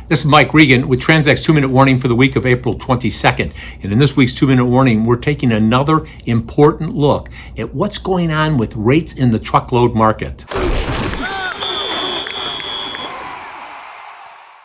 This is Mike Regan with Transact's 2-minute warning for the week of April 22nd. And in this week's 2-minute warning, we're taking another important look at what's going on with rates in the truckload market.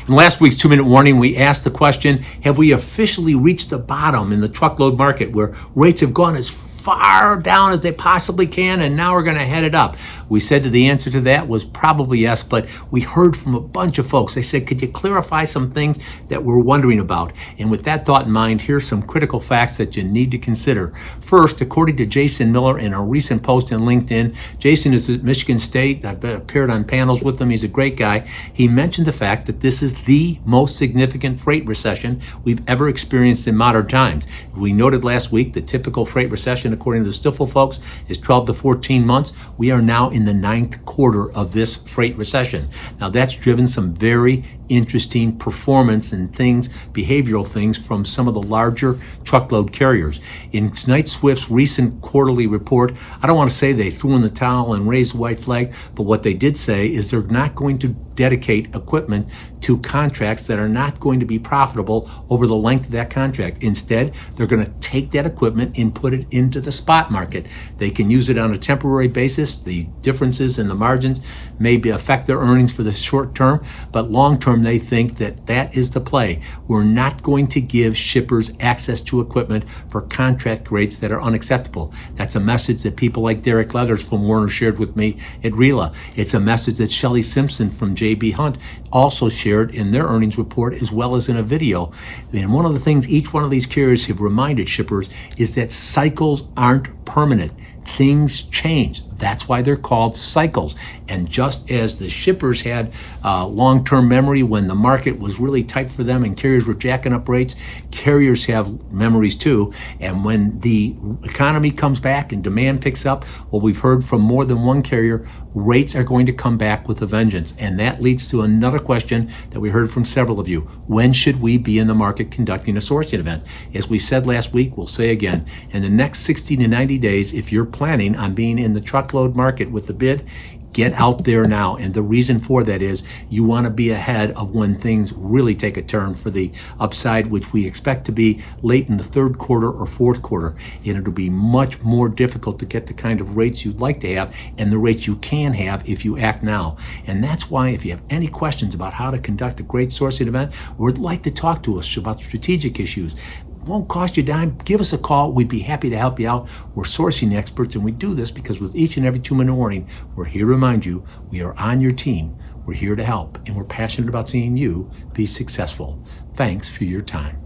In last week's 2-minute warning, we asked the question, have we officially reached the bottom in the truckload market where rates have gone as far down as they possibly can and now we're going to head it up? We said that the answer to that was probably yes, but we heard from a bunch of folks. They said, could you clarify some things that we're wondering about? And with that thought in mind, here's some critical facts that you need to consider. First, according to Jason Miller in a recent post on LinkedIn, Jason is at Michigan State. I've appeared on panels with him. He's a great guy. He mentioned the fact that this is the most significant freight recession we've ever experienced in modern times. We noted last week the typical freight recession, according to the Stifel folks, is 12 to 14 months. We are now in the 9th quarter of this freight recession. Now that's driven some very interesting performance and things, behavioral things from some of the larger truckload carriers. In Knight-Swift's recent quarterly report, I don't want to say they threw in the towel and raised the white flag, but what they did say is they're not going to dedicate equipment to contracts that are not going to be profitable over the length of that contract. Instead, they're going to take that equipment and put it into the spot market. They can use it on a temporary basis. The differences in the margins may affect their earnings for the short term, but long term they think that that is the play. We're not going to give shippers access to equipment for contract rates that are unacceptable. That's a message that people like Derek Leathers from Werner shared with me at RELA. It's a message that Shelley Simpson from J.B. Hunt also shared in their earnings report as well as in a video. And one of the things each one of these carriers have reminded shippers is that cycles aren't permanent. Things change. That's why they're called cycles. And just as the shippers had long-term memory when the market was really tight for them and carriers were jacking up rates, carriers have memories too. And when the economy comes back and demand picks up, well, we've heard from more than one carrier, rates are going to come back with a vengeance. And that leads to another question that we heard from several of you. When should we be in the market conducting a sourcing event? As we said last week, we'll say again, in the next 60 to 90 days, if you're planning on being in the truckload market with the bid, get out there now. And the reason for that is you want to be ahead of when things really take a turn for the upside, which we expect to be late in the 3rd quarter or 4th quarter. And it'll be much more difficult to get the kind of rates you'd like to have and the rates you can have if you act now. And that's why if you have any questions about how to conduct a great sourcing event or would like to talk to us about strategic issues, won't cost you a dime. Give us a call. We'd be happy to help you out. We're sourcing experts, and we do this because with each and every 2-minute warning, we're here to remind you we are on your team. We're here to help, and we're passionate about seeing you be successful. Thanks for your time.